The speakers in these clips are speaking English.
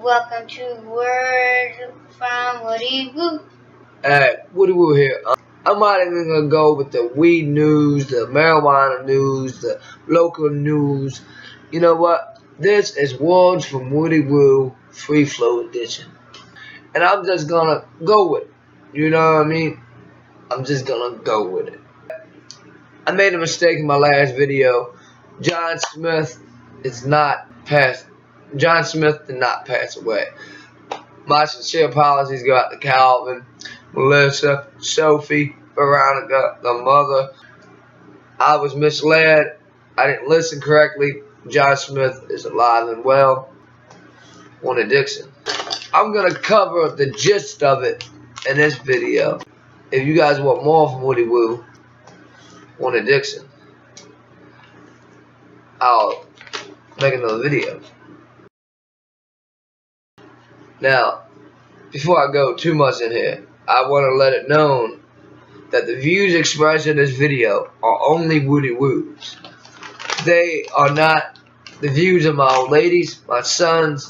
Welcome to Word from Woody Woo. Woody Woo here. I'm not even gonna go with the weed news, the marijuana news, the local news. You know what? This is Words from Woody Woo Free Flow Edition. And I'm just gonna go with it. You know what I mean? I'm just gonna go with it. I made a mistake in my last video. John Smith is not passed. John Smith did not pass away. My sincere apologies go out to Calvin, Melissa, Sophie, Veronica, the mother. I was misled. I didn't listen correctly. John Smith is alive and well. Warner Dixon. I'm going to cover the gist of it in this video. If you guys want more from Woody Woo, Warner Dixon, I'll make another video. Now, before I go too much in here, I want to let it known that the views expressed in this video are only Woody Woo's. They are not the views of my old ladies, my sons,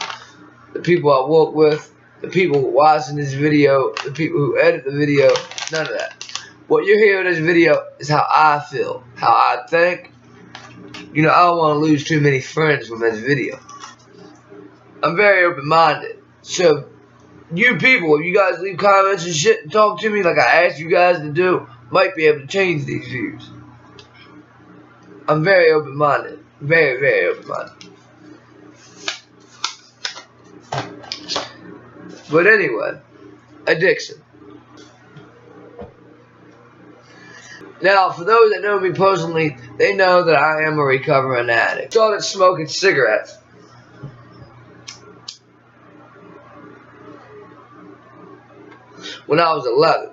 the people I work with, the people who are watching this video, the people who edit the video, none of that. What you hear in this video is how I feel, how I think. You know, I don't want to lose too many friends from this video. I'm very open-minded, so you people, if you guys leave comments and shit and talk to me like I asked you guys to do, might be able to change these views. I'm very open-minded. Very, very open-minded. But anyway, addiction. Now, for those that know me personally, they know that I am a recovering addict. I started smoking cigarettes when I was 11,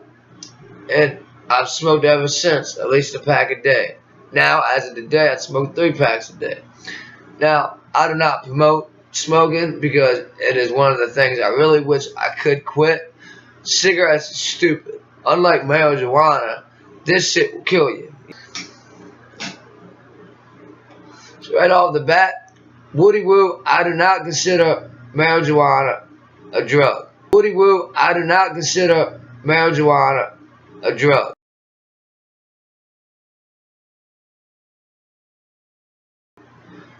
and I've smoked ever since, at least a pack a day. Now, as of today, I smoke 3 packs a day. Now, I do not promote smoking because it is one of the things I really wish I could quit. Cigarettes are stupid. Unlike marijuana, this shit will kill you. So right off the bat, Woody Woo, I do not consider marijuana a drug. Woody Woo, I do not consider marijuana a drug.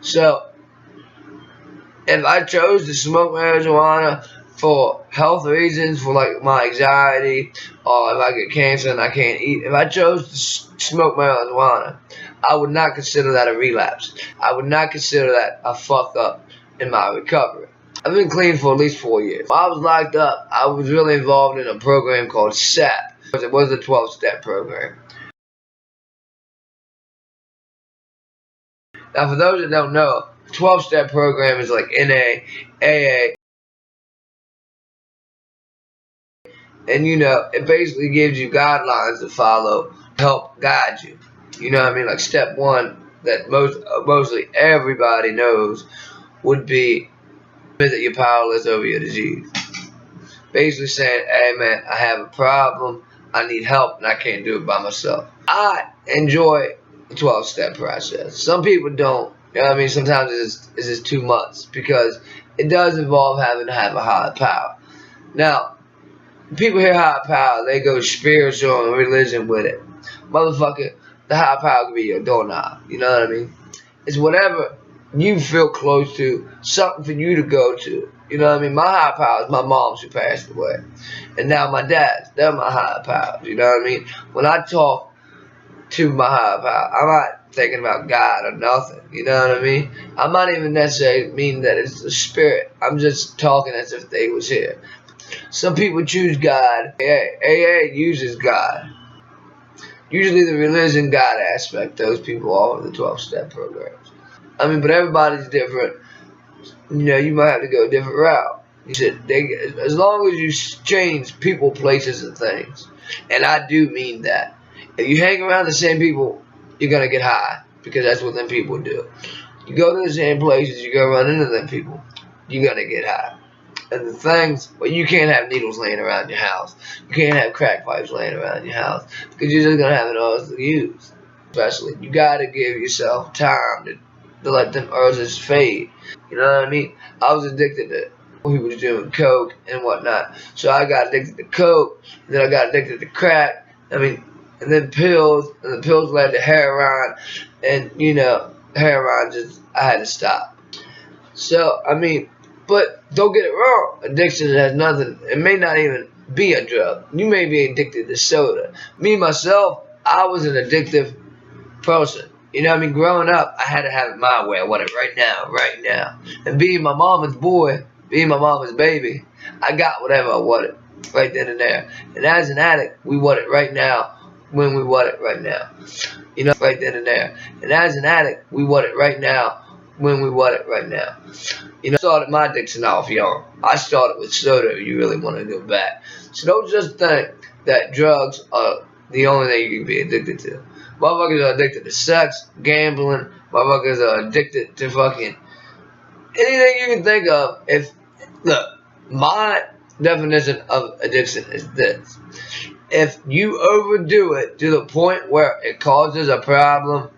So, if I chose to smoke marijuana for health reasons, for like my anxiety, or if I get cancer and I can't eat, if I chose to smoke marijuana, I would not consider that a relapse. I would not consider that a fuck up in my recovery. I've been clean for at least 4 years. While I was locked up, I was really involved in a program called SAP. It was a 12-step program. Now, for those that don't know, 12-step program is like NA, AA, and you know, it basically gives you guidelines to follow to help guide you. You know what I mean? Like step 1 that mostly everybody knows would be that you're powerless over your disease. Basically saying, hey man, I have a problem, I need help, and I can't do it by myself. I enjoy the 12-step process. Some people don't. You know what I mean? Sometimes it's just too much because it does involve having to have a higher power. Now, people hear higher power, they go spiritual and religion with it. Motherfucker, the higher power could be your doorknob. You know what I mean? It's whatever you feel close to, something for you to go to. You know what I mean? My higher power is my mom, who passed away. And now my dad's, they're my higher powers. You know what I mean? When I talk to my higher power, I'm not thinking about God or nothing. You know what I mean? I'm not even necessarily meaning that it's the spirit. I'm just talking as if they was here. Some people choose God. AA uses God. Usually the religion God aspect, those people all in the 12-step programs. I mean, but everybody's different. You know, you might have to go a different route. You said, as long as you change people, places, and things. And I do mean that. If you hang around the same people, you're going to get high. Because that's what them people do. You go to the same places, you go run into them people, you're going to get high. And the things, well, you can't have needles laying around your house. You can't have crack pipes laying around your house. Because you're just going to have an urge to use. Especially, you got to give yourself time to let them urges fade. You know what I mean? I was addicted to He was doing coke and whatnot. So I got addicted to coke, then I got addicted to crack. And then pills, and the pills led to heroin, and heroin I had to stop. So but don't get it wrong, addiction has nothing. It may not even be a drug. You may be addicted to soda. Me myself, I was an addictive person. Growing up, I had to have it my way. I want it right now. And being my mama's boy, being my mama's baby, I got whatever I wanted right then and there. And as an addict, we want it right now when we want it right now. Right then and there. And as an addict, we want it right now when we want it right now. I started my addiction off young. I started with soda if you really want to go back. So don't just think that drugs are the only thing you can be addicted to. Motherfuckers are addicted to sex, gambling. Motherfuckers are addicted to fucking anything you can think of. Look, my definition of addiction is this. If you overdo it to the point where it causes a problem,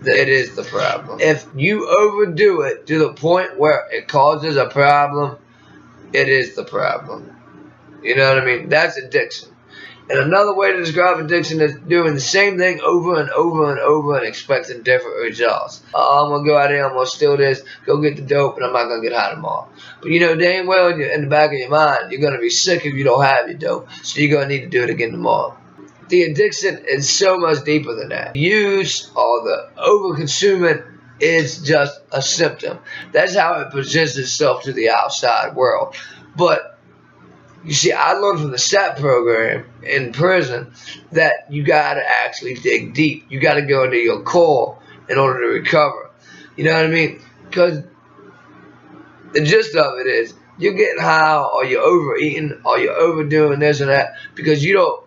then it is the problem. If you overdo it to the point where it causes a problem, it is the problem. You know what I mean? That's addiction. And another way to describe addiction is doing the same thing over and over and over and expecting different results. I'm going to go out there, I'm going to steal this, go get the dope, and I'm not going to get high tomorrow. But damn well in the back of your mind, you're going to be sick if you don't have your dope. So you're going to need to do it again tomorrow. The addiction is so much deeper than that. Use or the over-consuming is just a symptom. That's how it presents itself to the outside world. But you see, I learned from the SAT program in prison that you got to actually dig deep. You got to go into your core in order to recover. You know what I mean? Because the gist of it is you're getting high or you're overeating or you're overdoing this and that because you don't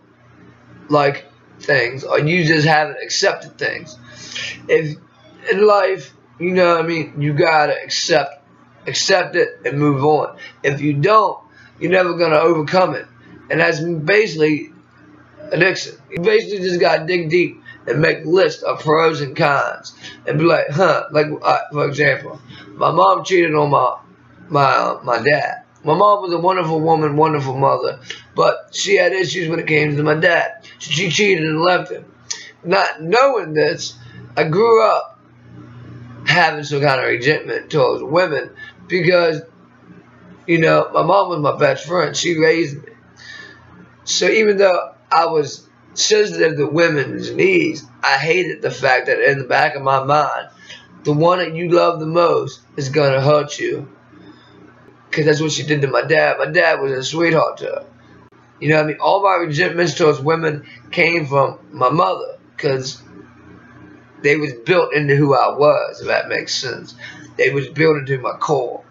like things or you just haven't accepted things. If in life, you got to accept it and move on. If you don't, you're never going to overcome it. And that's basically addiction. You basically just got to dig deep and make lists of pros and cons. And be like, for example, my mom cheated on my dad. My mom was a wonderful woman, wonderful mother. But she had issues when it came to my dad. She cheated and left him. Not knowing this, I grew up having some kind of resentment towards women because my mom was my best friend. She raised me. So even though I was sensitive to women's needs, I hated the fact that in the back of my mind, the one that you love the most is going to hurt you. Because that's what she did to my dad. My dad was a sweetheart to her. All my resentments towards women came from my mother. Because they was built into who I was, if that makes sense. They was built into my core.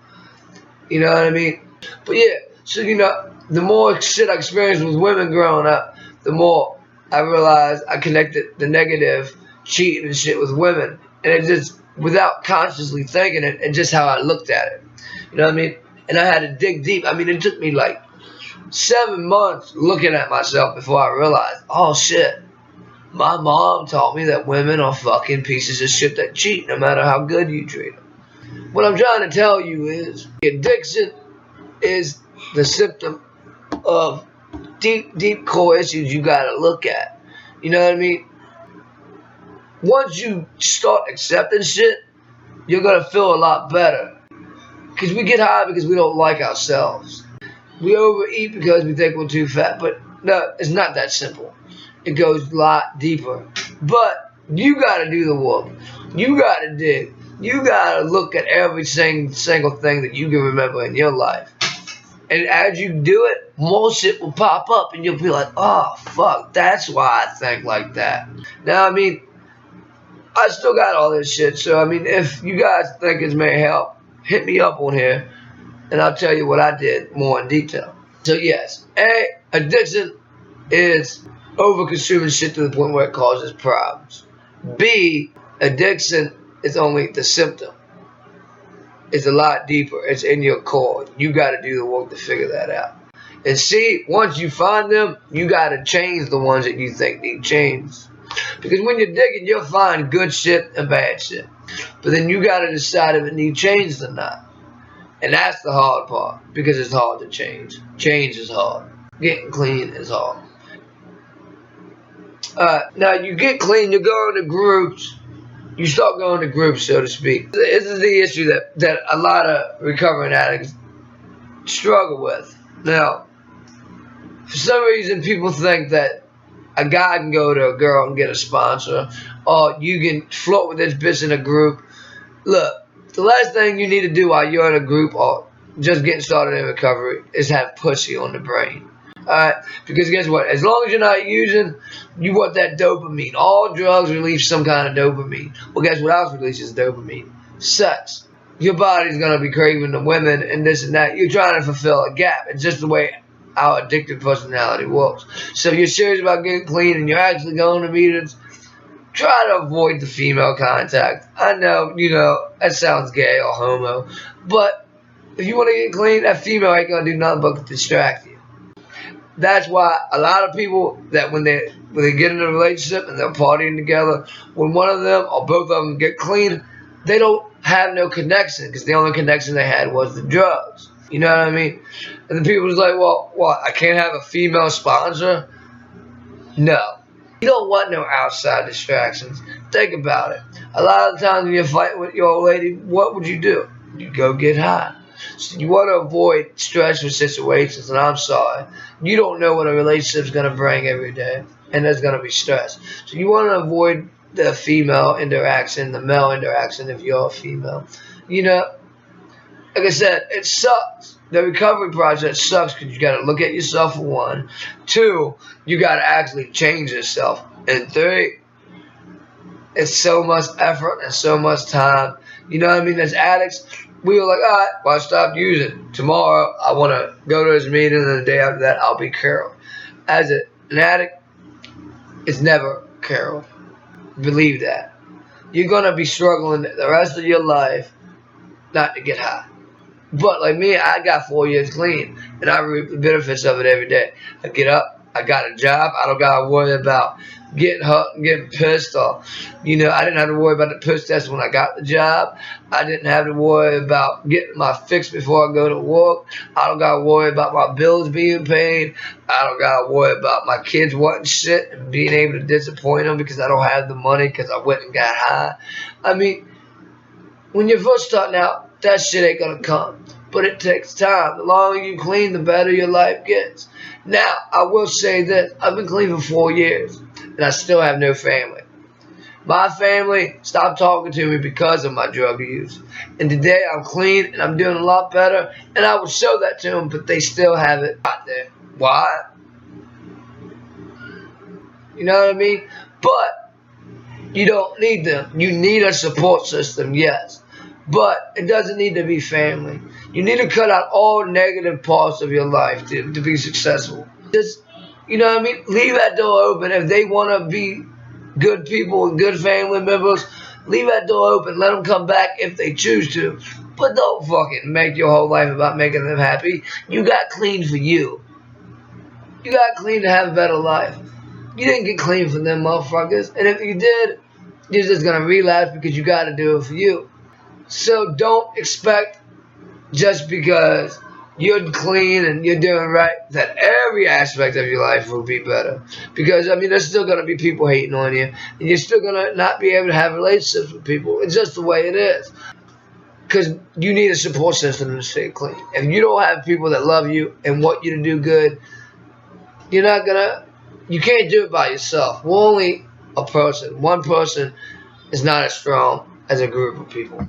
You know what I mean? But yeah, so the more shit I experienced with women growing up, the more I realized I connected the negative cheating and shit with women. And it just, without consciously thinking it, and just how I looked at it. You know what I mean? And I had to dig deep. It took me like 7 months looking at myself before I realized, oh shit, my mom taught me that women are fucking pieces of shit that cheat no matter how good you treat them. What I'm trying to tell you is addiction is the symptom of deep core issues you got to look at. You know what I mean? Once you start accepting shit, you're going to feel a lot better. Because we get high because we don't like ourselves. We overeat because we think we're too fat. But no, it's not that simple. It goes a lot deeper. But you got to do the work. You got to dig. You got to look at every single thing that you can remember in your life. And as you do it, more shit will pop up and you'll be like, oh, fuck, that's why I think like that. Now, I still got all this shit. So, if you guys think it may help, hit me up on here and I'll tell you what I did more in detail. So, yes, A, addiction is over-consuming shit to the point where it causes problems. B, addiction is only the symptom. It's a lot deeper. It's in your core. You got to do the work to figure that out. And C, once you find them, you got to change the ones that you think need change. Because when you're digging, you'll find good shit and bad shit. But then you got to decide if it needs changed or not. And that's the hard part, because it's hard to change. Change is hard. Getting clean is hard. Now you get clean, you go into groups. You start going to groups, so to speak. This is the issue that a lot of recovering addicts struggle with. Now, for some reason, people think that a guy can go to a girl and get a sponsor, or you can float with this bitch in a group. Look, the last thing you need to do while you're in a group or just getting started in recovery is have pussy on the brain. Alright? Because guess what? As long as you're not using, you want that dopamine. All drugs release some kind of dopamine. Well, guess what else releases dopamine? Sex. Your body's going to be craving the women and this and that. You're trying to fulfill a gap. It's just the way our addictive personality works. So if you're serious about getting clean and you're actually going to meetings, try to avoid the female contact. I know, that sounds gay or homo. But if you want to get clean, that female ain't going to do nothing but distract you. That's why a lot of people that when they get in a relationship and they're partying together, when one of them or both of them get clean, they don't have no connection because the only connection they had was the drugs. You know what I mean? And the people was like, well, what? I can't have a female sponsor? No. You don't want no outside distractions. Think about it. A lot of the times when you're fighting with your old lady, what would you do? You go get high. So you want to avoid stressful situations, and I'm sorry. You don't know what a relationship's going to bring every day, and there's going to be stress. So you want to avoid the female interaction, the male interaction if you're a female. Like I said, it sucks. The recovery process sucks because you got to look at yourself for one. 2, you got to actually change yourself. And 3, it's so much effort and so much time. You know what I mean? As addicts, we were like, all right, well, I stopped using. Tomorrow, I want to go to this meeting, and the day after that, I'll be Carol. As an addict, it's never Carol. Believe that. You're going to be struggling the rest of your life not to get high. But like me, I got 4 years clean, and I reap the benefits of it every day. I get up, I got a job, I don't got to worry about getting hurt and getting pissed off. I didn't have to worry about the piss test when I got the job. I didn't have to worry about getting my fix before I go to work. I don't got to worry about my bills being paid. I don't got to worry about my kids wanting shit and being able to disappoint them because I don't have the money because I went and got high. I mean, when you're first starting out, that shit ain't going to come. But it takes time. The longer you clean, the better your life gets. Now, I will say this. I've been clean for 4 years, and I still have no family. My family stopped talking to me because of my drug use. And today, I'm clean, and I'm doing a lot better, and I will show that to them, but they still have it out there. Why? You know what I mean? But you don't need them. You need a support system, yes. But it doesn't need to be family. You need to cut out all negative parts of your life to be successful. Just, leave that door open. If they want to be good people and good family members, leave that door open. Let them come back if they choose to. But don't fucking make your whole life about making them happy. You got clean for you. You got clean to have a better life. You didn't get clean for them motherfuckers. And if you did, you're just going to relapse because you got to do it for you. So don't expect just because you're clean and you're doing right that every aspect of your life will be better. Because, there's still going to be people hating on you. And you're still going to not be able to have relationships with people. It's just the way it is. Because you need a support system to stay clean. If you don't have people that love you and want you to do good, you can't do it by yourself. We're only a person. One person is not as strong as a group of people.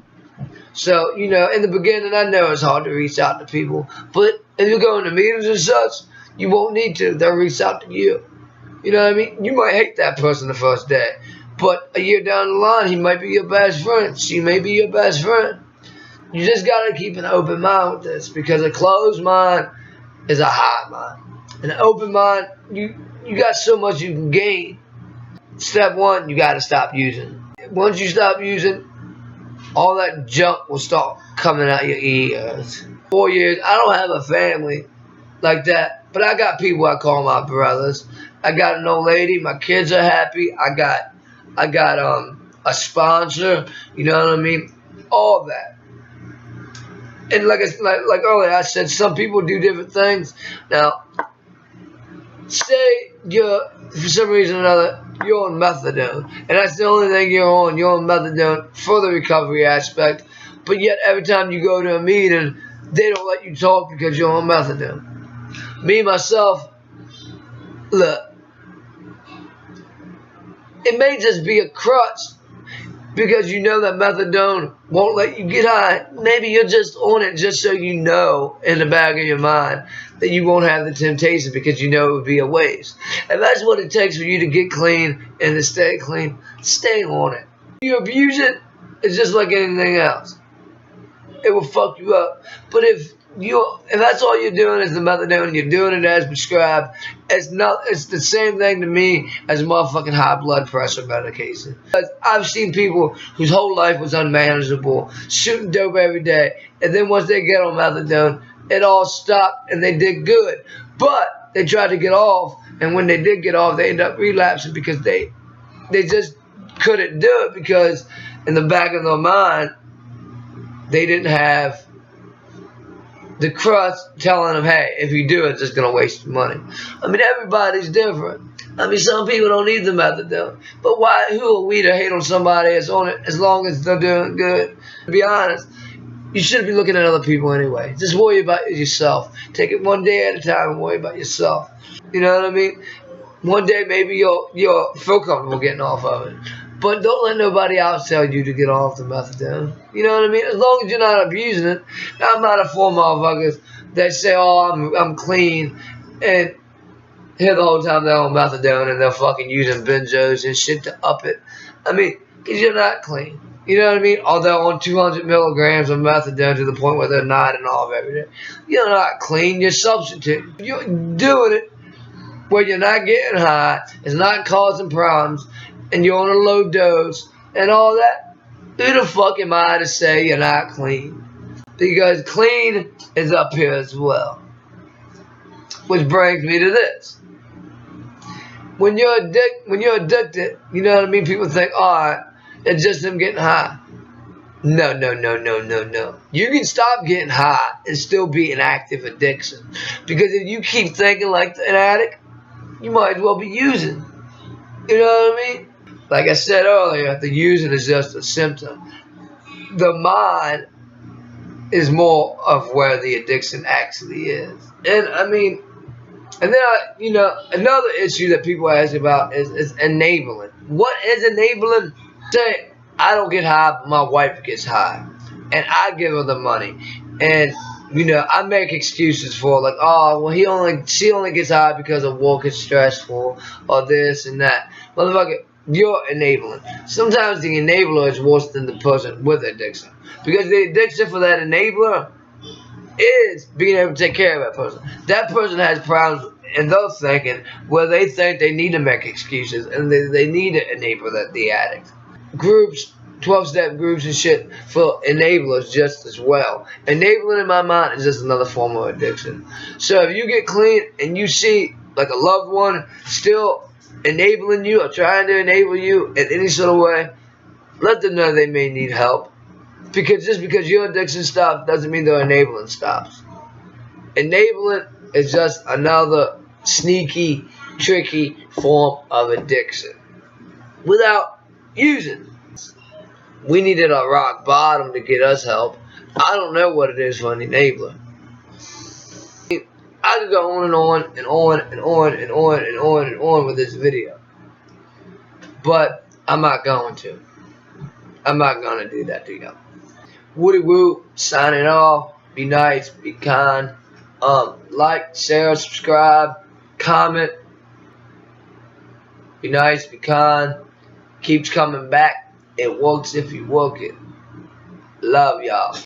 So, in the beginning, I know it's hard to reach out to people. But if you're going to meetings and such, you won't need to. They'll reach out to you. You know what I mean? You might hate that person the first day. But a year down the line, he might be your best friend. She may be your best friend. You just got to keep an open mind with this. Because a closed mind is a high mind. An open mind, you got so much you can gain. Step 1, you got to stop using. Once you stop using, all that junk will start coming out your ears. 4 years, I don't have a family like that, but I got people I call my brothers. I got an old lady, my kids are happy. I got a sponsor, you know what I mean? All that. And like earlier, I said some people do different things. Now, say for some reason or another, you're on methadone, and that's the only thing you're on. You're on methadone for the recovery aspect, but yet every time you go to a meeting, they don't let you talk because you're on methadone. Me, myself, look, it may just be a crutch because you know that methadone won't let you get high. Maybe you're just on it just so you know in the back of your mind that you won't have the temptation because you know it would be a waste. And that's what it takes for you to get clean and to stay clean. Stay on it. If you abuse it, it's just like anything else. It will fuck you up. But if that's all you're doing is the methadone, you're doing it as prescribed, it's the same thing to me as motherfucking high blood pressure medication. Because I've seen people whose whole life was unmanageable, shooting dope every day, and then once they get on methadone, it all stopped and they did good. But they tried to get off, and when they did get off, they ended up relapsing because they just couldn't do it because in the back of their mind, they didn't have the crust telling them, hey, if you do it, it's just going to waste your money. I mean, everybody's different. I mean, some people don't need the methadone. But who are we to hate on somebody that's on it as long as they're doing good? To be honest, you shouldn't be looking at other people anyway. Just worry about yourself. Take it one day at a time and worry about yourself. You know what I mean? One day maybe you'll feel comfortable getting off of it. But don't let nobody else tell you to get off the methadone. You know what I mean? As long as you're not abusing it. Now, I'm not a fool motherfuckers that say, oh, I'm clean, and here the whole time they're on methadone and they're fucking using benzos and shit to up it. I mean, because you're not clean. You know what I mean? Or they're on 200 milligrams of methadone to the point where they're nodding off every day. You're not clean. You're substituting. You're doing it where you're not getting high, it's not causing problems, and you're on a low dose and all that. Who the fuck am I to say you're not clean? Because clean is up here as well. Which brings me to this. When you're addicted, you know what I mean? People think, alright, it's just them getting high. No. You can stop getting high and still be an active addiction. Because if you keep thinking like an addict, you might as well be using. You know what I mean? Like I said earlier, the using is just a symptom. The mind is more of where the addiction actually is. And I mean, and then another issue that people ask about is enabling. What is enabling? Say, I don't get high, but my wife gets high. And I give her the money. And I make excuses for like, oh, well, she only gets high because of work is stressful or this and that. Motherfucker, you're enabling. Sometimes the enabler is worse than the person with addiction. Because the addiction for that enabler is being able to take care of that person. That person has problems in their thinking where they think they need to make excuses and they need to enable the addict. Groups, 12-step groups and shit for enablers just as well. Enabling in my mind is just another form of addiction. So if you get clean and you see like a loved one still enabling you or trying to enable you in any sort of way, let them know they may need help. Because just because your addiction stops doesn't mean their enabling stops. Enabling is just another sneaky, tricky form of addiction. Without using. We needed a rock bottom to get us help. I don't know what it is for an enabler. I could go on and on and on and on and on and on and on with this video. But I'm not going to. I'm not going to do that to you. Woody Woo, signing off. Be nice, be kind. Like, share, subscribe, comment. Be nice, be kind. Keeps coming back. It works if you work it. Love y'all.